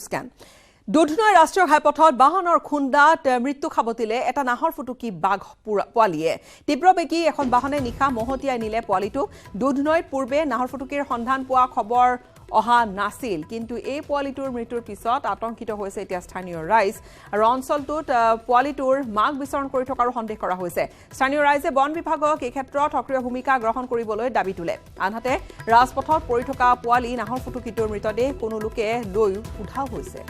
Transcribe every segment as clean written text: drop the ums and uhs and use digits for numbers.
Scan Dudhnoi ৰাষ্ট্ৰীয় ঘাইপথত বাহনৰ খুন্দাত মৃত্যু খাবতিলে এটা নাহৰ ফুটুকি বাঘ পোৱালিয়ে তীব্ৰবেগী এখন বাহনে নিশা মহতিয়াই নিলে পোৱালিটোক দুধনৈত পূৰ্বে নাহৰ ফুটুকিৰ সন্ধান পোৱা খবৰ অহা নাছিল কিন্তু এই পোৱালিটোৰ মৃত্যুৰ পিছত আতংকিত হৈছে এতিয়া স্থানীয় ৰাইজ আৰু অঞ্চলটোত পোৱালিটোৰ মাগ বিচৰণ কৰি থকাৰ সন্দেহ কৰা হৈছে স্থানীয় ৰাইজে বন বিভাগক এই ক্ষেত্ৰত সক্ৰিয় ভূমিকা গ্ৰহণ কৰিবলৈ দাবী তোলে আনহাতে ৰাজপথত পৰি থকা পোৱালি নাহৰ ফুটুকিটোৰ মৃতদেহ কোনো লোকে লৈ উধাও হৈছে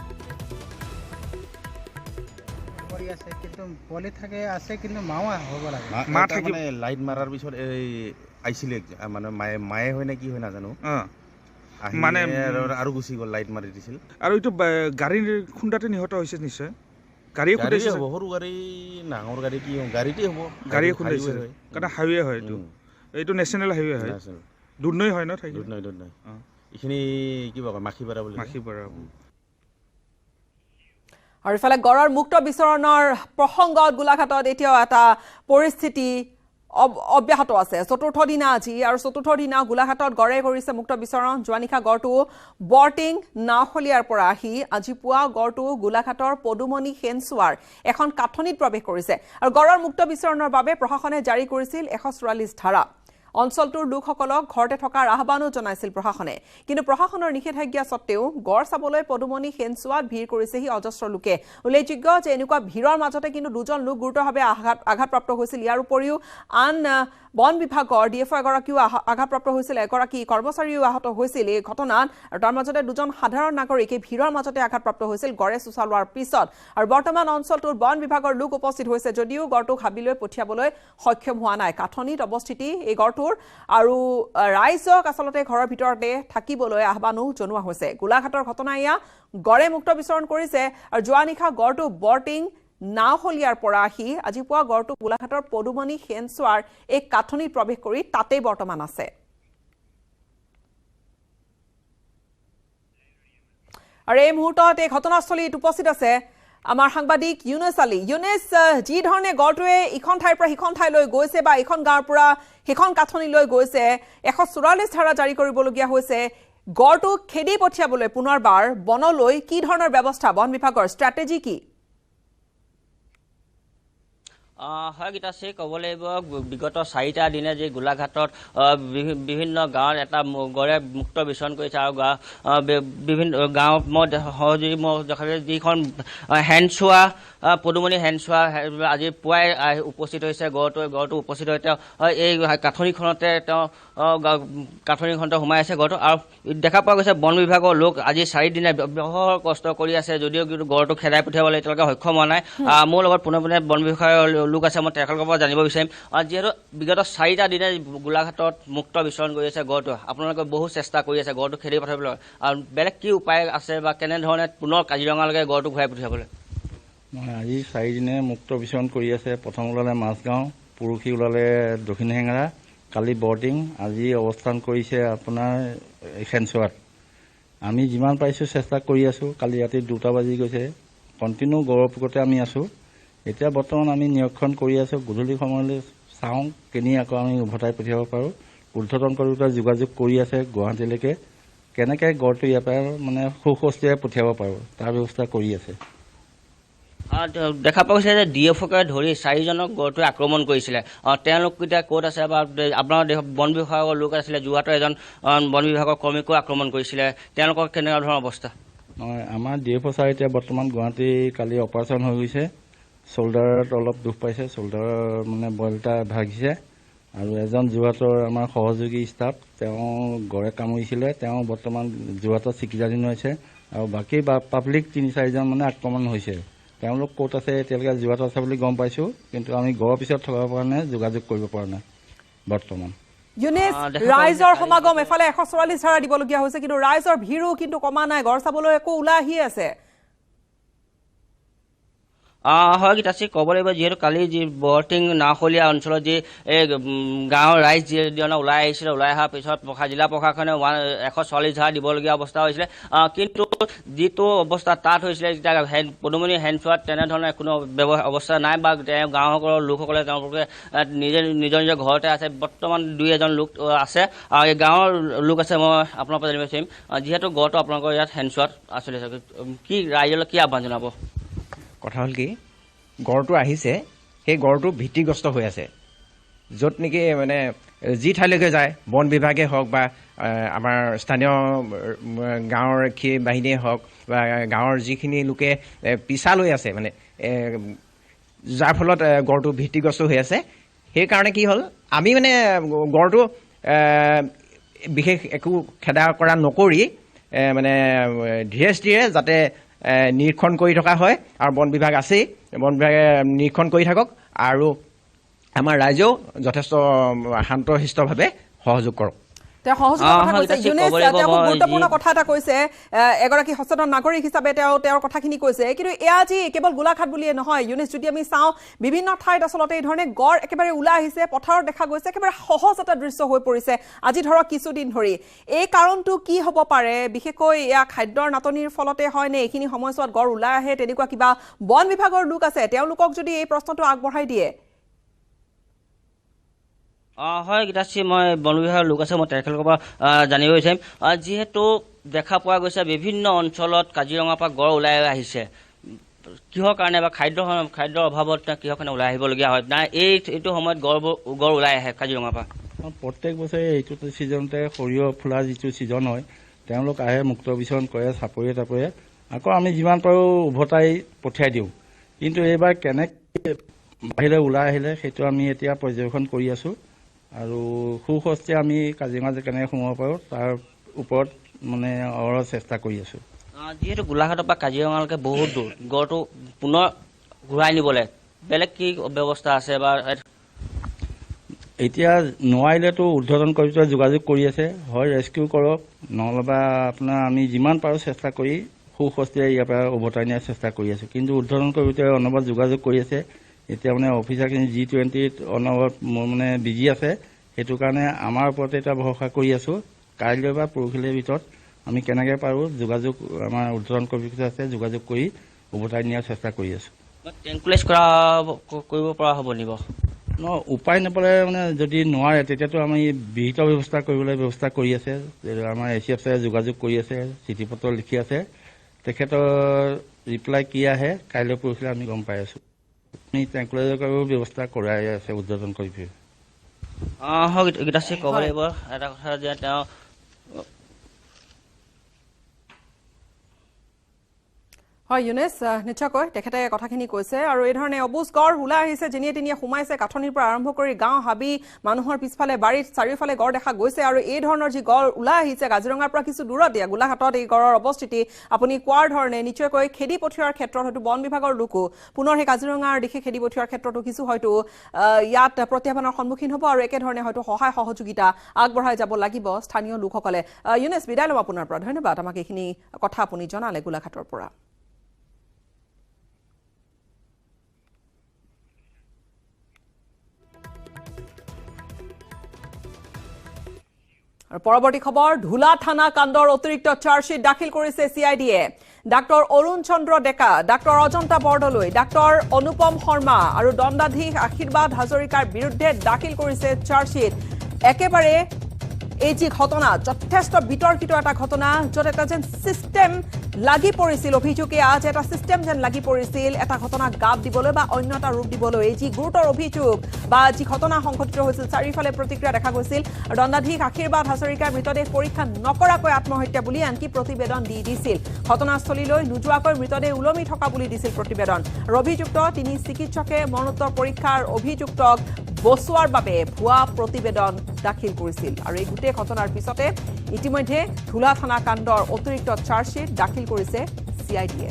আছে কিন্তু পলি থাকে আছে কিন্তু মাও হ'ব লাগে মা থাকে মানে লাইট মাৰাৰ পিছত এই আইছিলে মানে মায়ে হয় না কি হয় নাজানো মানে আৰু গুচি গ'ল লাইট মাৰি দিছিল আৰু এইটো গাড়ীৰ খুন্দাতে নিহত হৈছে নিশ্চয় গাড়ীয়ে খুন্দাইছে হ'ব সৰু গাড়ী ডাঙৰ গাড়ী কি হ'ব গাড়ীতে হ'ব গাড়ীয়ে খুন্দাইছে কাৰণ হাইৱে হয় এইটো নেশ্যনেল হাইৱে হয় দুধনৈ হয় ন ঠাই দুধনৈ এইখিনি কিবা কয় মাখিপাৰা বুলি মাখিপাৰা আৰু ইফালে গড়ৰ মুক্ত বিচৰণৰ প্ৰসংগত গোলাঘাটত এতিয়াও এটা পৰিস্থিতি অব্যাহত আছে চতুৰ্থ দিনা আজি আৰু চতুৰ্থ দিনা গোলাঘাটত গড়ে কৰিছে মুক্ত বিচৰণ যোৱানিশা গড়টো বৰ্টিং নাওখলিয়াৰ পৰা আহি আজি পুৱা গড়টো গোলাঘাটৰ পদুমণি সেনচুৱাৰ এখন কাঠনিত প্ৰৱেশ কৰিছে আৰু গড়ৰ মুক্ত বিচৰণৰ বাবে প্ৰশাসনে জাৰি কৰিছিল 144 ধাৰা অঞ্চলটোৰ লোকসকলক ঘৰতে থকাৰ আহ্বানো জনাইছিল প্ৰশাসনে কিন্তু প্ৰশাসনৰ নিষেধাজ্ঞা সত্ত্বেও গড় চাবলৈ পদুমণি সেনচুৱাত ভিৰ কৰিছেহি অজস্ৰ লোকে উল্লেখযোগ্য যে এনেকুৱা ভিৰৰ মাজতে কিন্তু দুজন লোক গুৰুতৰভাৱে আঘাতপ্ৰাপ্ত হৈছিল ইয়াৰ উপৰিও আন বন বিভাগৰ ডিএফঅ এগৰাকীও আঘাতপ্ৰাপ্ত হৈছিল এগৰাকী কৰ্মচাৰীও আহত হৈছিল এই ঘটনাত আৰু তাৰ মাজতে দুজন সাধাৰণ নাগৰিক এই ভিৰৰ মাজতে আঘাতপ্ৰাপ্ত হৈছিল গড়ে চুচালোৱাৰ পিছত আৰু বৰ্তমান অঞ্চলটোৰ বন বিভাগৰ লোক উপস্থিত হৈছে যদিও গড়টোক হাবিলৈ পঠিয়াবলৈ সক্ষম হোৱা নাই কাঠনিত অৱস্থিতি এই গড়টোৰ আৰু ৰাইজক আচলতে ঘৰৰ ভিতৰতে থাকিবলৈ আহ্বানো জনোৱা হৈছে গোলাঘাটৰ ঘটনা এয়া গড়ে মুক্ত বিচৰণ কৰিছে আৰু যোৱা নিশা গড়টো বৰ্টিং নাওখলিয়াৰ পৰা আহি আজি পুৱা গড়টো গোলাঘাটৰ পদুমণি সেনচুৱাৰ এক কাঠনিত প্ৰৱেশ কৰি তাতেই বৰ্তমান আছে আৰু এই মুহূৰ্তত এই ঘটনাস্থলীত উপস্থিত আছে আমাৰ সাংবাদিক ইউনেছ আলী ইউনেছ যি ধৰণে গড়টোৱে ইখন ঠাইৰ পৰা সিখন ঠাইলৈ গৈছে বা এখন গাঁৱৰ পৰা সিখন কাঠনিলৈ গৈছে 144 ধাৰা জাৰি কৰিবলগীয়া হৈছে গড়টোক খেদি পঠিয়াবলৈ পুনৰবাৰ বনলৈ কি ধৰণৰ ব্যৱস্থা বন বিভাগৰ ষ্ট্ৰেটেজি কি হয় গীতাশ্ৰী ক'ব লাগিব বিগত 4টা দিনে যে গোলাঘাটত বিভিন্ন গাঁৱত এটা গড়ে মুক্ত বিচৰণ কৰিছে আৰু বিভিন্ন গাঁৱত মই যিখন হেনচুৱা পদুমণি হেনচুৱা আজি পুৱাই উপস্থিত হৈছে গড়টো উপস্থিত হৈ তেওঁ এই কাঠনিখনতে তেওঁ কাঠনিখনতে সোমাই আছে গড়টো আৰু দেখা পোৱা গৈছে বন বিভাগৰ লোক আজি 4 দিনে বহু কষ্ট কৰি আছে যদিও কিন্তু গড়টো খেদাই পঠিয়াবলৈ এতিয়ালৈকে সক্ষম হোৱা নাই মোৰ লগত পোনে বন বিভাগৰ লোক আছে মই তেওঁলোকৰ পৰা জানিব বিচাৰিম যিহেতু বিগত 4টা দিনে গোলাঘাটত মুক্ত বিচৰণ কৰি আছে গড়টো আপোনালোকে বহু চেষ্টা কৰি আছে গড়টো খেদি পঠাবলৈ আৰু বেলেগ কি উপায় আছে বা কেনেধৰণে পুনৰ কাজিৰঙালৈকে গড়টো ঘূৰাই পঠিয়াবলৈ আজি 4 দিনে মুক্ত বিচৰণ কৰি আছে প্ৰথম ওলালে মাছগাঁও পৰহি ওলালে দক্ষিণ হেঙেৰা কালি বৰ্টিং আজি অৱস্থান কৰিছে আপোনাৰ সেনচুৱাত আমি যিমান পাৰিছোঁ চেষ্টা কৰি আছোঁ কালি ৰাতি 2টা বাজি গৈছে কণ্টিনিউ গড়ৰ পোকতে আমি আছোঁ এতিয়া বৰ্তমান আমি নিৰীক্ষণ কৰি আছোঁ গধূলি সময়লৈ চাওঁ কেনি আকৌ আমি উভতাই পঠিয়াব পাৰোঁ ঊৰ্ধ্বতন কৰ্তৃপক্ষই যোগাযোগ কৰি আছে গুৱাহাটীলৈকে কেনেকৈ গড়টো ইয়াৰ পৰা মানে সুস্বাস্থ্যৰে পঠিয়াব পাৰোঁ তাৰ ব্যৱস্থা কৰি আছে দেখা পোৱা গৈছে যে ডিএফঅকে ধৰি 4জনক গড়টোৱে আক্ৰমণ কৰিছিলে তেওঁলোক এতিয়া ক'ত আছে বা আপোনাৰ বন বিভাগৰ লোক আছিলে যোৰহাটৰ এজন বন বিভাগৰ কৰ্মীকো আক্ৰমণ কৰিছিলে তেওঁলোকৰ কেনেকুৱা ধৰণৰ অৱস্থা আমাৰ ডিএফঅ ছাৰ এতিয়া বৰ্তমান গুৱাহাটী কালি অপাৰেশ্যন হৈ গৈছে চল্ডাৰত অলপ দুখ পাইছে চল্ডাৰ মানে বইলটা ভাগিছে আৰু এজন যোৰহাটৰ আমাৰ সহযোগী ষ্টাফ তেওঁ গড়ে কামুৰিছিলে তেওঁ বৰ্তমান যোৰহাটত চিকিৎসাধীন হৈছে আৰু বাকী পাব্লিক 3-4জন মানে আক্ৰমণ হৈছে তেওঁলোক ক'ত আছে এতিয়ালৈকে যোৰহাটত আছে বুলি গম পাইছোঁ কিন্তু আমি গড়ৰ পিছত থকাৰ কাৰণে যোগাযোগ কৰিব পৰা নাই বৰ্তমান ইউনেছ ৰাইজৰ সমাগম এফালে 144 ধাৰা দিবলগীয়া হৈছে কিন্তু ৰাইজৰ ভিৰো কিন্তু কমা নাই গড় চাবলৈ একো ওলাই আহি আছে হয় গীতাশ্ৰী, ক'ব লাগিব যিহেতু কালি যি বৰটিং নাওখলীয়া অঞ্চলত যি এই গাঁৱৰ ৰাইজ যিজনে ওলাই আহিছিলে, ওলাই অহাৰ পিছত জিলা প্ৰশাসনে 144 ধাৰা দিবলগীয়া অৱস্থা হৈছিলে। কিন্তু যিটো অৱস্থা তাত হৈছিলে, যেতিয়া পদুমণি হেণ্ডচোৱাত তেনেধৰণৰ কোনো অৱস্থা নাই বা গাঁওসকলৰ লোকসকলে তেওঁলোকে নিজৰ নিজৰ ঘৰতে আছে। বৰ্তমান 2-এজন লোক আছে আৰু এই গাঁৱৰ লোক আছে। মই আপোনাৰ পৰা জানিব বিচাৰিম, যিহেতু গড়টো আপোনালোকৰ ইয়াত হেণ্ডচোৱাত আছিলে, কি ৰাইজলৈ কি আহ্বান জনাব? কথা হ'ল কি, গড়টো আহিছে, সেই গড়টো ভীতিগ্ৰস্ত হৈ আছে। য'ত নেকি মানে যি ঠাইলৈকে যায়, বন বিভাগে হওক বা আমাৰ স্থানীয় গাঁৱৰ আৰক্ষী বাহিনীয়ে হওক বা গাঁৱৰ যিখিনি লোকে পিছা লৈ আছে, মানে যাৰ ফলত গড়টো ভীতিগ্ৰস্ত হৈ আছে। সেইকাৰণে কি হ'ল, আমি মানে গড়টো বিশেষ একো খেদা কৰা নকৰি মানে ধীৰে স্থিৰে যাতে নিৰীক্ষণ কৰি থকা হয়, আৰু বন বিভাগ আছেই, বন বিভাগে নিৰীক্ষণ কৰি থাকক আৰু আমাৰ ৰাইজেও যথেষ্ট শান্তশিষ্টভাৱে সহযোগ কৰক। তেওঁ সহযোগৰ কথা কৈছে। ইউনেছ, তেওঁ খুব গুৰুত্বপূৰ্ণ কথা এটা কৈছে। এগৰাকী সচেতন নাগৰিক হিচাপে তেওঁৰ কথাখিনি কৈছে। কিন্তু এয়া যি কেৱল গোলাঘাট বুলিয়ে নহয়, ইউনেছ, যদি আমি চাওঁ বিভিন্ন ঠাইত আচলতে এই ধৰণে গড় একেবাৰে ওলাই আহিছে, পথাৰত দেখা গৈছে, একেবাৰে সহজ এটা দৃশ্য হৈ পৰিছে আজি ধৰক কিছুদিন ধৰি। এই কাৰণটো কি হ'ব পাৰে? বিশেষকৈ এয়া খাদ্যৰ নাটনিৰ ফলতে হয় নে এইখিনি সময়ছোৱাত গড় ওলাই আহে? তেনেকুৱা কিবা বন বিভাগৰ লোক আছে, তেওঁলোকক যদি এই প্ৰশ্নটো আগবঢ়াই দিয়ে। হয় গীতাশ্ৰী, মই বন বিভাগৰ লোক আছে, মই তেখেতলোকৰ পৰা জানিব বিচাৰিম। যিহেতু দেখা পোৱা গৈছে বিভিন্ন অঞ্চলত কাজিৰঙাৰ পৰা গড় ওলাই আহিছে, কিহৰ কাৰণে বা খাদ্যৰ অভাৱত কিহৰ কাৰণে ওলাই আহিবলগীয়া হয়? নাই এইটো সময়ত গড় ওলাই আহে কাজিৰঙাৰ পৰা? প্ৰত্যেক বছৰে এইটো ছিজনতে সৰিয়হ ফুলা যিটো ছিজন হয়, তেওঁলোক আহে, মুক্ত বিচৰণ কৰে চাপৰিয়ে তাপৰিয়ে। আকৌ আমি যিমান পাৰোঁ উভতাই পঠিয়াই দিওঁ। কিন্তু এইবাৰ কেনেকৈ বাহিৰলৈ ওলাই আহিলে সেইটো আমি এতিয়া পৰ্যবেক্ষণ কৰি আছোঁ, আৰু সুস্বাস্থ্যে আমি কাজিৰঙা যে কেনেকৈ সোমাব পাৰোঁ তাৰ ওপৰত মানে অহৰহ চেষ্টা কৰি আছোঁ। যিহেতু গোলাঘাটৰ পৰা কাজিৰঙালৈকে বহুত দূৰ, গড়টো পুনৰ ঘূৰাই নিবলৈ বেলেগ কি ব্যৱস্থা আছে? বা এতিয়া নোৱাৰিলেতো উৰ্ধতন কৰ্তৃপক্ষই যোগাযোগ কৰি আছে, হয় ৰেস্কিউ কৰক, নহ'লেবা আপোনাৰ আমি যিমান পাৰোঁ চেষ্টা কৰি সুস্বাস্থ্যে ইয়াৰ পৰা উভতাই নিয়াৰ চেষ্টা কৰি আছোঁ। কিন্তু উৰ্ধতন কৰ্তৃপক্ষই অনবৰত যোগাযোগ কৰি আছে। এতিয়া মানে অফিচাৰখিনি G20 অনবৰত মানে বিজি আছে, সেইটো কাৰণে আমাৰ ওপৰতে এতিয়া ভৰসা কৰি আছোঁ। কাইলৈ বা পৰহিলৈৰ ভিতৰত আমি কেনেকৈ পাৰোঁ যোগাযোগ, আমাৰ উৰ্ধতন কৰ্তৃপক্ষ আছে, যোগাযোগ কৰি উভতাই নিয়াৰ চেষ্টা কৰি আছোঁ। ট্ৰেংকুলাইজ কৰিব পৰা হ'ব নিব? উপায় নাপালে মানে যদি নোৱাৰে তেতিয়াতো আমি বিহিত ব্যৱস্থা কৰিবলৈ ব্যৱস্থা কৰি আছে। আমাৰ ACF ছাৰে যোগাযোগ কৰি আছে, চিঠি পত্ৰ লিখি আছে। তেখেতৰ ৰিপ্লাই কি আহে কাইলৈ পৰহিলৈ আমি গম পাই আছোঁ। আমি ট্ৰেংকুলাইজাৰৰ ব্যৱস্থা কৰাই আছে উৰ্ধতন কৰ্তৃপক্ষই। হয় গীতাশ্ৰী, ক'ব লাগিব এটা কথা যে তেওঁ হয় ইউনেছ, নিশ্চয়কৈ তেখেতে কথাখিনি কৈছে। আৰু এই ধৰণে অবুজ গড় ওলাই আহিছে, যেনিয়ে তেনিয়ে সোমাইছে, কাঠনিৰ পৰা আৰম্ভ কৰি গাঁও, হাবি, মানুহৰ পিছফালে বাৰীত চাৰিওফালে গড় দেখা গৈছে। আৰু এই ধৰণৰ যি গড় ওলাই আহিছে কাজিৰঙাৰ পৰা কিছু দূৰত দিয়া গোলাঘাটত এই গড়ৰ অৱস্থিতি আপুনি কোৱাৰ ধৰণে নিশ্চয়কৈ খেদি পঠিওৱাৰ ক্ষেত্ৰত হয়তো বন বিভাগৰ লোকো পুনৰ সেই কাজিৰঙাৰ দিশে খেদি পঠিওৱাৰ ক্ষেত্ৰতো কিছু হয়তো ইয়াত প্ৰত্যাহ্বানৰ সন্মুখীন হ'ব, আৰু একেধৰণে হয়তো সহায় সহযোগিতা আগবঢ়াই যাব লাগিব স্থানীয় লোকসকলে। ইউনেছ, বিদায় ল'ম আপোনাৰ পৰা, ধন্যবাদ আমাক এইখিনি কথা আপুনি জনালে গোলাঘাটৰ পৰা। আৰু পৰৱৰ্তী খবৰ, ধুলা থানা কাণ্ডৰ অতিৰিক্ত চাৰ্জশ্বিট দাখিল কৰিছে CIDয়ে। ডাক্তৰ অৰুণ চন্দ্ৰ ডেকা, ডাক্তৰ অজন্তা বৰদলৈ, ডাক্তৰ অনুপম শৰ্মা আৰু দণ্ডাধীশ আশীৰ্বাদ হাজৰিকাৰ বিৰুদ্ধে দাখিল কৰিছে চাৰ্জশ্বিট। একেবাৰে এই যি ঘটনা, যথেষ্ট বিতৰ্কিত এটা ঘটনা, য'ত এটা যেন চিষ্টেম লাগি পৰিছিল, অভিযোগে আজ এটা চিষ্টেম যেন লাগি পৰিছিল এটা ঘটনাক গাপ দিবলৈ বা অন্য এটা ৰূপ দিবলৈ। এই যি গুৰুতৰ অভিযোগ বা যি ঘটনা সংঘটিত হৈছিল, চাৰিওফালে প্ৰতিক্ৰিয়া দেখা গৈছিল। দণ্ডাধীশ আশীৰ্বাদ হাজৰিকাৰ মৃতদেহ পৰীক্ষা নকৰাকৈ আত্মহত্যা বুলি আনকি প্ৰতিবেদন দিছিল। ঘটনাস্থলীলৈ নোযোৱাকৈ মৃতদেহ ওলমি থকা বুলি দিছিল প্ৰতিবেদন। অভিযুক্ত তিনি চিকিৎসকে মৰণোত্তৰ পৰীক্ষাৰ অভিযুক্তক বচোৱাৰ বাবে ভুৱা প্ৰতিবেদন দাখিল কৰিছিল। আৰু এই গোটেই ঘটনাৰ পিছতে ইতিমধ্যে ধুলা থানা কাণ্ডৰ অতিৰিক্ত চাৰ্জশ্বিট দাখিল কৰিছে CIDয়ে।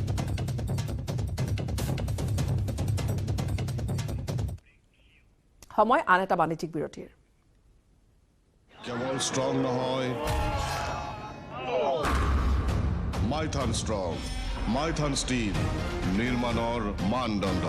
সময় আন এটা বাণিজ্যিক বিৰতিৰ। কেৱল ষ্ট্ৰং নহয়, মাইথান ষ্ট্ৰং। মাইথান ষ্টীল নিৰ্মাণৰ মানদণ্ড।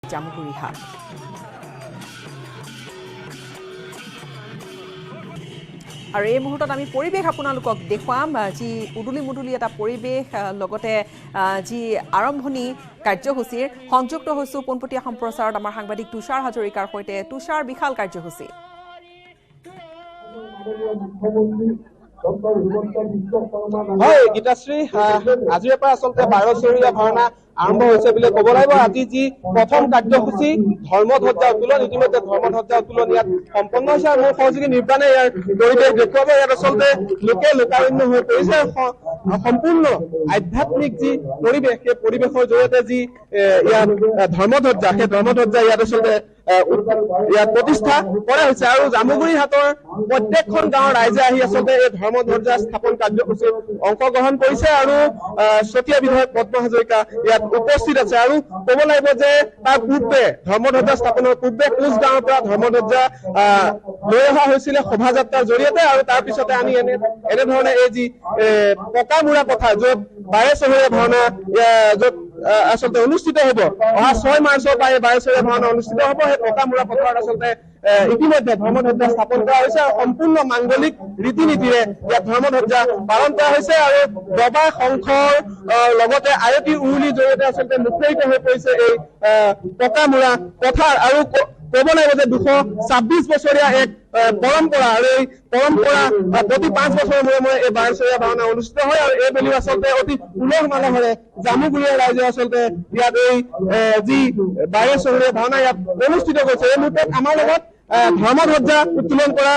জামুগুৰি হাট আৰু এই মুহূৰ্তত আমি পৰিৱেশ আপোনালোকক দেখুৱাম যি উদুলি মুদুলি এটা পৰিৱেশ লগতে যি আৰম্ভণি কাৰ্যসূচীৰ সংযুক্ত হৈছোঁ পোনপটীয়া সম্প্ৰচাৰত আমাৰ সাংবাদিক তুষাৰ হাজৰিকাৰ সৈতে। তুষাৰ, বিশাল কাৰ্যসূচী। হয় গীতাশ্ৰী, আজিৰ পৰা আচলতে 12চৰীয়া ভাওনা আৰম্ভ হৈছে বুলি ক'ব লাগিব। আজি যি প্ৰথম কাৰ্যসূচী ধৰ্মধ্বজা উত্তোলন, ইতিমধ্যে ধৰ্মধ্বজা উত্তোলন ইয়াত সম্পন্ন হৈছে আৰু মোৰ সহযোগী নিৰ্বাণে ইয়াৰ পৰিৱেশ দেখুৱাব। ইয়াত আচলতে লোকে লোকাৰণ্য হৈ পৰিছে। সম্পূৰ্ণ আধ্যাত্মিক যি পৰিৱেশ, সেই পৰিৱেশৰ জৰিয়তে যি ইয়াত ধৰ্মধ্বজা, সেই ধৰ্মধ্বজা ইয়াত আচলতে ইয়াত প্ৰতিষ্ঠা কৰা হৈছে আৰু জামুগুৰি হাটৰ প্ৰত্যেকখন গাঁৱৰ ৰাইজে আহি আচলতে এই ধৰ্মধ্বজা স্থাপন কাৰ্যসূচীত অংশগ্ৰহণ কৰিছে আৰু চতিয়া বিধায়ক পদ্ম হাজৰিকা ইয়াত উপস্থিত আছে। আৰু ক'ব লাগিব যে তাৰ পূৰ্বে ধৰ্মধ্বজা স্থাপনৰ পূৰ্বে কোচ গাঁৱৰ পৰা ধৰ্মধ্বজা লৈ অহা হৈছিলে শোভাযাত্ৰাৰ জৰিয়তে আৰু তাৰ পিছতে আমি এনেধৰণে এই যি পকামুৰা পথাৰ, য'ত 12চৰীয়া ভাওনা য'ত আচলতে অনুষ্ঠিত হ'ব, অহা 6 মাৰ্চৰ পৰা এই 12চৰীয়া ভাওনা অনুষ্ঠিত হ'ব। সেই পকামুৰা পথাৰত আচলতে ইতিমধ্যে ধৰ্মধ্বজা স্থাপন কৰা হৈছে আৰু সম্পূৰ্ণ মাংগলিক ৰীতি নীতিৰে ইয়াত ধৰ্মধ্বজা পালন কৰা হৈছে আৰু দবা শংখৰ লগতে আৰতি উৰুলিৰ জৰিয়তে আচলতে মুখৰিত হৈ পৰিছে এই পকামুৰা পথাৰ। আৰু ক'ব লাগিব যে 226 বছৰীয়া এক পৰম্পৰা আৰু এই পৰম্পৰা প্ৰতি 5 বছৰৰ মূৰে মূৰে এই 12চৰীয়া ভাওনা অনুষ্ঠিত হয় আৰু এই বেলি আচলতে অতি উলহ মালহেৰে জামুগুৰিয়া ৰাইজে আচলতে ইয়াত এই যি 12চৰীয়া ভাওনা ইয়াত অনুষ্ঠিত কৰিছে। এই মুহূৰ্তত আমাৰ লগত ধৰ্মধ্বজা উত্তোলন কৰা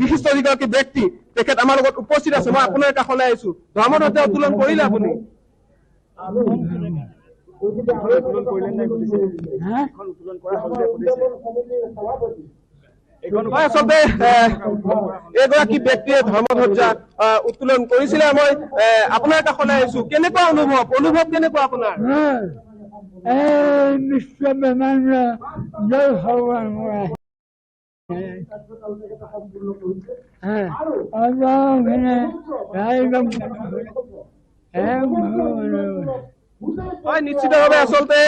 বিশিষ্ট যিগৰাকী ব্যক্তি, তেখেত আমাৰ লগত উপস্থিত আছে। মই আপোনাৰ কাষলৈ আহিছো। ধৰ্মধ্বজা উত্তোলন কৰিলে আপুনি? আচলতে এগৰাকী ব্যক্তিয়ে ধৰ্মধ্বজা উত্তোলন কৰিছিলে। মই আপোনাৰ কাষলৈ আহিছো। কেনেকুৱা অনুভৱ কেনেকুৱা আপোনাৰ? হয়, নিশ্চিতভাৱে আচলতে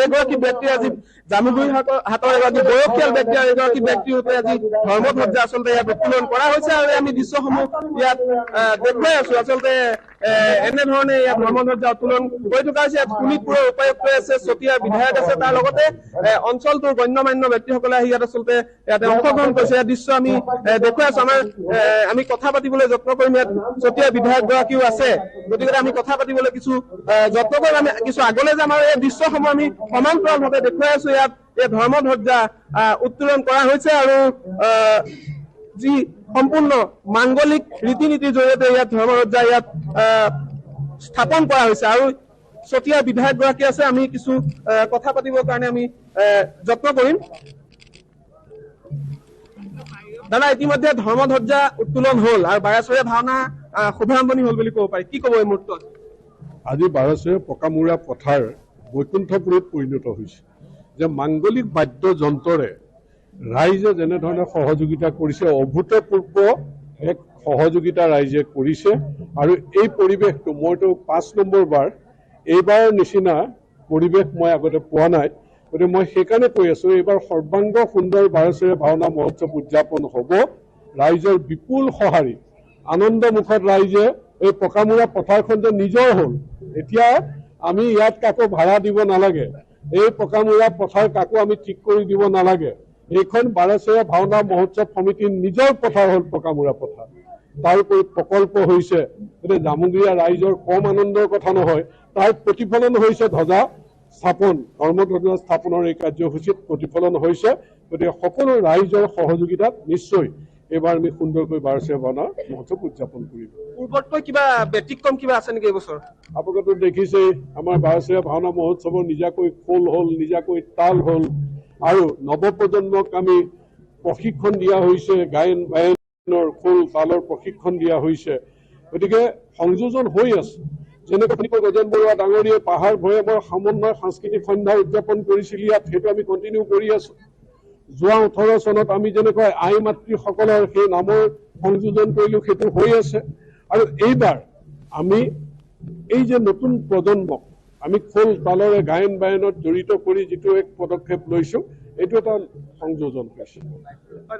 এগৰাকী ব্যক্তি আজি জামুগুৰি হাটৰ এগৰাকী বয়সীয়াল ব্যক্তি আৰু এগৰাকী ব্যক্তিৰ ৰূপে আজি ধৰ্মধ্বজা আচলতে ইয়াত উত্তোলন কৰা হৈছে আৰু আমি দৃশ্যসমূহ ইয়াত দেখুৱাই আছো। আচলতে এনেধৰণে ইয়াত ধৰ্মধ্বজা উত্তোলন কৰি থকা হৈছে। ইয়াত শোণিতপুৰৰ উপায়ুক্ত আছে, চতিয়াৰ বিধায়ক আছে, তাৰ লগতে অঞ্চলটোৰ গণ্যমান্য ব্যক্তিসকলে আহি ইয়াত আচলতে ইয়াতে অংশগ্ৰহণ কৰিছে। ইয়াত দৃশ্য আমি দেখুৱাই আছো। আমি কথা পাতিবলৈ যত্ন কৰিম। ইয়াত চতিয়াৰ বিধায়ক গৰাকীও আছে, গতিকে আমি কথা পাতিবলৈ কিছু যত্ন কৰিম। আমি কিছু আগলৈ যাম আৰু এই দৃশ্যসমূহ আমি সমান্তৰালভাৱে দেখুৱাই আছো। ইয়াত এই ধৰ্মধ্বজা উত্তোলন কৰা হৈছে আৰু যি সম্পূৰ্ণ মাংগলিক ৰীতি নীতিৰ জৰিয়তে ইয়াত ধৰ্মধ্বজা ইয়াত স্থাপন কৰা হৈছে আৰু চতিয়া বিধায়ক গৰাকী আছে। আমি কিছু কথা পাতিবৰ কাৰণে আমি যত্ন কৰিম। দাদা, ইতিমধ্যে ধৰ্মধ্বজা উত্তোলন হল আৰু 12চৰীয়া ভাওনা শুভাৰম্ভণি হল বুলি ক'ব পাৰি, কি ক'ব এই মুহূৰ্তত? আজি 12চৰীয়া পকামুৰা পথাৰ বৈকুণ্ঠপুৰীত পৰিণত হৈছে। যে মাংগলিক বাদ্যযন্ত্ৰৰে ৰাইজে যেনেধৰণে সহযোগিতা কৰিছে, অভূতপূৰ্ব এক সহযোগিতা ৰাইজে কৰিছে আৰু এই পৰিৱেশটো মইতো 5 নম্বৰ বাৰ এইবাৰ নিচিনা পৰিৱেশ মই আগতে পোৱা নাই গতিকে মই সেইকাৰণে কৈ আছো এইবাৰ সৰ্বাংগ সুন্দৰ 12 ভাওনা মহোৎসৱ উদযাপন হ'ব ৰাইজৰ বিপুল সঁহাৰি আনন্দ মুখত ৰাইজে এই পকামুৰা পথাৰখন যে নিজৰ হ'ল এতিয়া আমি ইয়াত কাকো ভাড়া দিব নালাগে এই পকামুৰা পথাৰ কাকো আমি ঠিক কৰি দিব নালাগে এইখন 12 ভাওনা মহোৎসৱ সমিতিৰ নিজৰ পথাৰ হ'ল পকামুৰা পথাৰ তাৰ উপৰি প্ৰকল্প হৈছে গতিকে জামুগুৰিয়া ৰাইজৰ কম আনন্দৰ কথা নহয় তাৰ প্ৰতিফলন হৈছে ধ্বজা স্থাপন ধৰ্মধ্বজা স্থাপনৰ এই কাৰ্যসূচীত প্ৰতিফলন হৈছে গতিকে সকলো ৰাইজৰ সহযোগিতাত নিশ্চয় এবাৰ আমি সুন্দৰকৈ 12 ভাওনা মহোৎসৱ উদযাপন কৰিম পূৰ্বতকৈ কিবা ব্যতিক্ৰম কিবা আছে নেকি এইবছৰ আপোনালোকে দেখিছে আমাৰ 12 ভাওনা মহোৎসৱৰ নিজাকৈ খোল হ'ল নিজাকৈ তাল হ'ল আৰু নৱপ্ৰজন্মক আমি প্ৰশিক্ষণ দিয়া হৈছে গায়ন বায়নৰ খোল তালৰ প্ৰশিক্ষণ দিয়া হৈছে গতিকে সংযোজন হৈ আছে যেনেকৈ গজেন বৰুৱা ডাঙৰীয়ে পাহাৰ ভৈৰৱৰ সমন্বয় সাংস্কৃতিক সন্ধ্যা উদযাপন কৰিছিল ইয়াত সেইটো আমি কণ্টিনিউ কৰি আছো যোৱা 18 চনত আমি যেনেকৈ আই মাতৃসকলৰ সেই নামৰ সংযোজন কৰিলো সেইটো হৈ আছে আৰু এইবাৰ আমি এই যে নতুন প্ৰজন্মক আমি খোল তালৰে গায়ন বায়নত জড়িত কৰি যিটো এক পদক্ষেপ লৈছো এইটো এটা সংযোজন হৈছে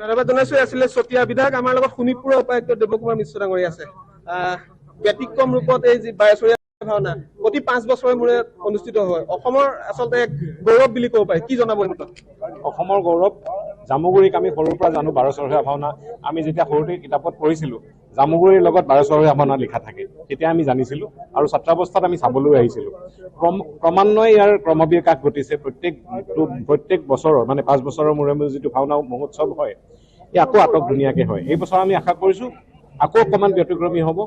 ধন্যবাদ জনাইছো আছিলে চতিয়া বিধায়ক আমাৰ লগত শোণিতপুৰৰ উপায়ুক্ত দেৱকুমাৰ মিশ্ৰ ডাঙৰীয়া আছে ব্যতিক্ৰম ৰূপত এই যি 12 ভাওনা প্ৰতি 5 বছৰৰ মূৰে অনুষ্ঠিত হয় অসমৰ আচলতে এক গৌৰৱ বুলি ক'ব পাৰি কি জনাব অসমৰ গৌৰৱ জামুগুৰিক আমি সৰুৰ পৰা জানো 12 ভাওনা আমি যেতিয়া সৰুতে কিতাপত পঢ়িছিলো জামুগুৰিৰ লগত 12 ভাওনা লিখা থাকে তেতিয়া আমি জানিছিলো আৰু ছাত্ৰাৱস্থাত আমি চাবলৈ আহিছিলো ক্ৰমান্বয়ে ইয়াৰ ক্ৰমবিকাশ ঘটিছে প্ৰত্যেক বছৰৰ মানে 5 বছৰৰ মূৰে মূৰে যিটো ভাওনা মহোৎসৱ হয় ই আকৌ আটক ধুনীয়াকে হয় এই বছৰ আমি আশা কৰিছো আকৌ অকণমান ব্যতিক্ৰমী হ'ব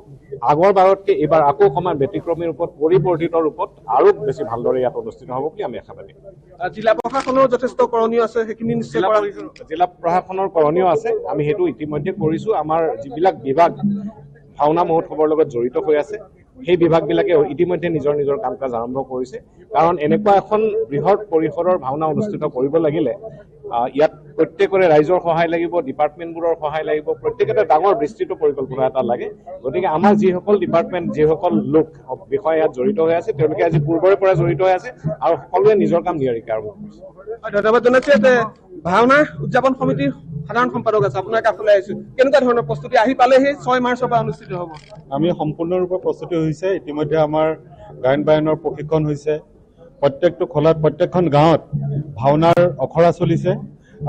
আগৰ বাৰতকৈ এইবাৰ আকৌ অকণমান ব্যতিক্ৰমী ৰূপত পৰিৱৰ্তিত ৰূপত আৰু বেছি ভালদৰে ইয়াত অনুষ্ঠিত হ'ব বুলি আমি আশাবাদী জিলা প্ৰশাসনৰ যথেষ্ট কৰণীয় আছে সেইখিনি নিশ্চয় জিলা প্ৰশাসনৰ কৰণীয় আছে আমি সেইটো ইতিমধ্যে কৰিছো আমাৰ যিবিলাক বিভাগ ভাওনা মহোৎসৱৰ লগত জড়িত হৈ আছে সেই বিভাগবিলাকে ইতিমধ্যে নিজৰ নিজৰ কাম কাজ আৰম্ভ কৰিছে কাৰণ এনেকুৱা এখন বৃহৎ পৰিসৰৰ ভাওনা অনুষ্ঠিত কৰিব লাগিলে ইয়াত প্ৰত্যেকৰে ৰাইজৰ সহায় লাগিব ডিপাৰ্টমেণ্টবোৰৰ সহায় লাগিব প্ৰত্যেকটা ডাঙৰ বিস্তৃত পৰিকল্পনা এটা লাগে গতিকে আমাৰ যিসকল ডিপাৰ্টমেণ্ট যিসকল লোক বিষয় ইয়াত জড়িত হৈ আছে তেওঁলোকে আজি পূৰ্বৰে পৰা জড়িত হৈ আছে আৰু সকলোৱে নিজৰ কাম নিয়াৰিকৈ আৰম্ভ কৰিছে ধন্যবাদ জনাইছো যে ভাওনা উদযাপন সমিতিৰ সাধাৰণ সম্পাদক আছে আপোনাৰ কাষলৈ আহিছো কেনেকুৱা ধৰণৰ প্ৰস্তুতি আহি পালেহি 6 মাৰ্চৰ পৰা অনুষ্ঠিত হ'ব আমি সম্পূৰ্ণৰূপে প্ৰস্তুতি হৈছে ইতিমধ্যে আমাৰ গায়ন বায়নৰ প্ৰশিক্ষণ হৈছে প্ৰত্যেকটো খোলাত প্ৰত্যেকখন গাঁৱত ভাওনাৰ অখৰা চলিছে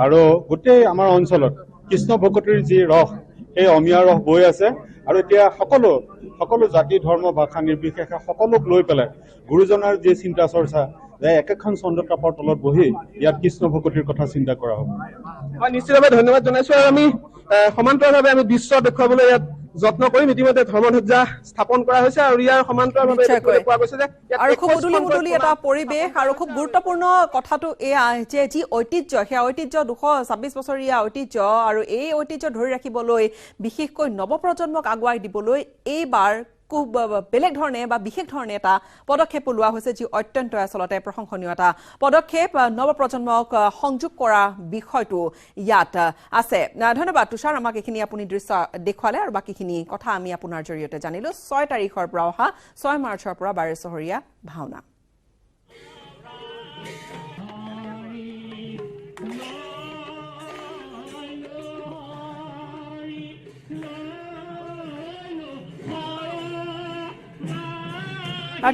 আৰু গোটেই আমাৰ অঞ্চলত কৃষ্ণ ভকতিৰ যি ৰস সেই অমিয়া ৰস বৈ আছে আৰু এতিয়া সকলো জাতি ধৰ্ম ভাষা নিৰ্বিশেষে সকলোক লৈ পেলাই গুৰুজনাৰ যি চিন্তা চৰ্চা যে একেখন চন্দ্ৰতাপৰ তলত বহি ইয়াত কৃষ্ণ ভকতিৰ কথা চিন্তা কৰা হ'ব হয় নিশ্চিতভাৱে ধন্যবাদ জনাইছো আৰু আমি সমান্তৰালভাৱে আমি দৃশ্য দেখুৱাবলৈ ইয়াত যত্ন কৰিম ইতিমধ্যে ধৰ্মধ্বজা স্থাপন কৰা হৈছে আৰু ইয়াৰ সমান্তৰালভাৱে পোৱা গৈছে যে আৰু খুব মুদলি এটা পৰিৱেশ আৰু খুব গুৰুত্বপূৰ্ণ কথাটো এয়া যে যি ঐতিহ্য সেই ঐতিহ্য 226 বছৰীয়া ঐতিহ্য আৰু এই ঐতিহ্য ধৰি ৰাখিবলৈ বিশেষকৈ নৱপ্ৰজন্মক আগুৱাই দিবলৈ এইবাৰ খুব বেলেগ ধৰণে বা বিশেষ ধৰণে এটা পদক্ষেপ লোৱা হৈছে যি অত্যন্ত আচলতে প্ৰশংসনীয় এটা পদক্ষেপ নৱপ্ৰজন্মক সংযোগ কৰা বিষয়টো ইয়াত আছে ধন্যবাদ তুষাৰ আমাক এইখিনি আপুনি দৃশ্য দেখুৱালে আৰু বাকীখিনি কথা আমি আপোনাৰ জৰিয়তে জানিলো 6 তাৰিখৰ পৰা অহা 6 মাৰ্চৰ পৰা 12 চহৰীয়া ভাওনা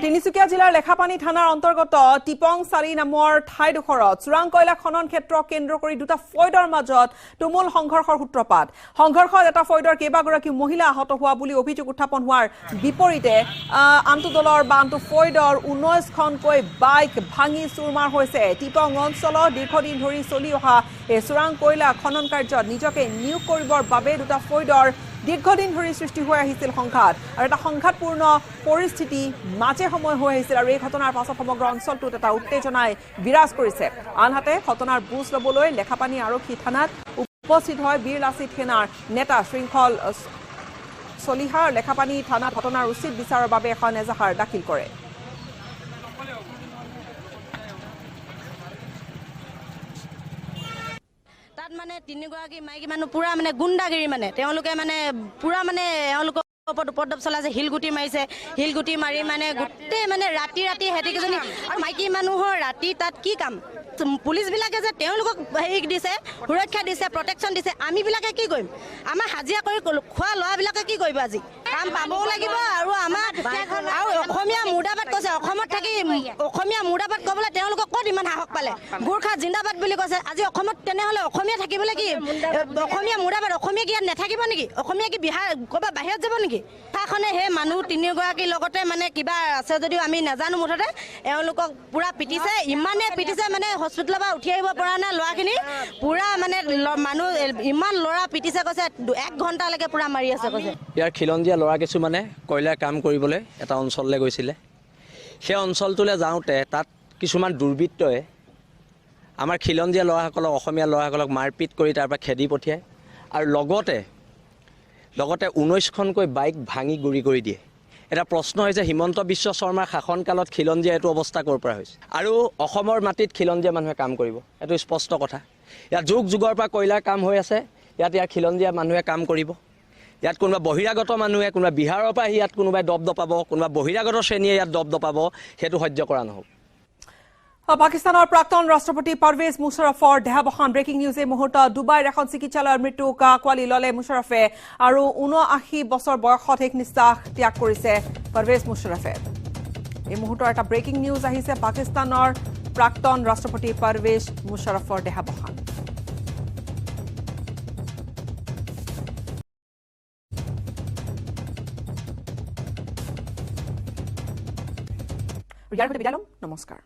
তিনিচুকীয়া জিলাৰ লেখাপানী থানাৰ অন্তৰ্গত টিপং চাৰি নামৰ ঠাইডোখৰত চোৰাং কয়লা খনন ক্ষেত্ৰ কেন্দ্ৰ কৰি দুটা ফৈদৰ মাজত তুমুল সংঘৰ্ষৰ সূত্ৰপাত সংঘৰ্ষত এটা ফৈদৰ কেইবাগৰাকী মহিলা আহত হোৱা বুলি অভিযোগ উত্থাপন হোৱাৰ বিপৰীতে আনটো দলৰ বা আনটো ফৈদৰ 19খনকৈ বাইক ভাঙি চুৰমাৰ হৈছে টিপং অঞ্চলত দীৰ্ঘদিন ধৰি চলি অহা এই চোৰাং কয়লা খনন কাৰ্যত নিজকে নিয়োগ কৰিবৰ বাবে দুটা ফৈদৰ দীৰ্ঘদিন ধৰি সৃষ্টি হৈ আহিছিল সংঘাত আৰু এটা সংঘাতপূৰ্ণ পৰিস্থিতি মাজে সময় হৈ আহিছিল আৰু এই ঘটনাৰ পাছত সমগ্ৰ অঞ্চলটোত এটা উত্তেজনাই বিৰাজ কৰিছে আনহাতে ঘটনাৰ বুজ ল'বলৈ লেখাপানী আৰক্ষী থানাত উপস্থিত হয় বীৰ লাচিত সেনাৰ নেতা শৃংখল চলিহাৰ লেখাপানী থানাত ঘটনাৰ উচিত বিচাৰৰ বাবে এখন এজাহাৰ দাখিল কৰে তাত মানে তিনিগৰাকী মাইকী মানুহ পুৰা মানে গুণ্ডাগিৰি মানে তেওঁলোকে মানে পুৰা মানে এওঁলোকৰ ওপৰত উপদ্ৰৱ চলাইছে, শিলগুটি মাৰিছে, শিলগুটি মাৰি মানে গোটেই মানে ৰাতি হেঁতিকেইজনী আৰু মাইকী মানুহৰ ৰাতি তাত কি কাম? পুলিচবিলাকে যে তেওঁলোকক হেৰি দিছে, সুৰক্ষা দিছে, প্ৰটেকশ্যন দিছে, আমিবিলাকে কি কৰিম? আমাৰ হাজিৰা কৰি খোৱা ল'ৰাবিলাকে কি কৰিব? আজি কাম পাবও লাগিব আৰু আমাৰ আৰু অসমীয়া মুৰ্দাবাদ কৈছে, অসমত থাকি অসমীয়া মুৰ্দাবাদ ক'বলৈ তেওঁলোকক ক'ত ইমান সাহস পালে? গোৰ্খা জিন্দাবাদ বুলি কৈছে, আজি অসমত তেনেহ'লে অসমীয়া থাকিবলৈ কি অসমীয়া মুৰ্দাবাদ, অসমীয়া কি ইয়াত নাথাকিব নেকি? অসমীয়া কি বিহাৰ ক'ৰবাত বাহিৰত যাব নেকি? তাখনে সেই মানুহ তিনিগৰাকীৰ লগতে মানে কিবা আছে যদিও আমি নাজানো, মুঠতে এওঁলোকক পুৰা পিটিছে, ইমানে পিটিছে মানে হস্পিটেলৰ পৰা উঠি আহিব পৰা নাই ল'ৰাখিনি, পুৰা মানে মানুহ ইমান ল'ৰা পিটিছে কৈছে 1 ঘণ্টালৈকে পুৰা মাৰি আছে কৈছে। ইয়াৰ খিলঞ্জীয়া ল'ৰা কিছুমানে কয়লাৰ কাম কৰিবলৈ এটা অঞ্চললৈ গৈছিলে। সেই অঞ্চলটোলৈ যাওঁতে তাত কিছুমান দুৰ্বৃত্তই আমাৰ খিলঞ্জীয়া ল'ৰাসকলক, অসমীয়া ল'ৰাসকলক মাৰপিট কৰি তাৰ পৰা খেদি পঠিয়ায় আৰু লগতে 19খনকৈ বাইক ভাঙি গুৰি কৰি দিয়ে। এটা প্ৰশ্ন হৈছে হিমন্ত বিশ্ব শৰ্মাৰ শাসনকালত খিলঞ্জীয়া এইটো অৱস্থা ক'ৰ পৰা হৈছে? আৰু অসমৰ মাটিত খিলঞ্জীয়া মানুহে কাম কৰিব, এইটো স্পষ্ট কথা। ইয়াত যুগৰ পৰা কয়লাৰ কাম হৈ আছে, ইয়াত খিলঞ্জীয়া মানুহে কাম কৰিব। ইয়াত কোনোবা বহিৰাগত মানুহে, কোনোবা বিহাৰৰ পৰা আহি ইয়াত কোনোবাই দপদপাব, কোনোবা বহিৰাগত শ্ৰেণীয়ে ইয়াত দপদপাব, সেইটো সহ্য কৰা নহ'ব। পাকিস্তানৰ প্ৰাক্তন ৰাষ্ট্ৰপতি পাৰভেজ মুশ্বাৰফৰ দেহাৱসান। ব্ৰেকিং নিউজ এই মুহূৰ্তত। ডুবাইৰ এখন চিকিৎসালয়ৰ মৃত্যুক আঁকোৱালি ল'লে মুশ্বাৰফে আৰু 79 বছৰ বয়সত শেষ নিশ্বাস ত্যাগ কৰিছে পাৰভেজ মুশ্বাৰফে। এই মুহূৰ্তৰ এটা ব্ৰেকিং নিউজ আহিছে, পাকিস্তানৰ প্ৰাক্তন ৰাষ্ট্ৰপতি পাৰভেজ মুশ্বাৰফৰ দেহাৱসান। বিদায় লম, নমস্কাৰ।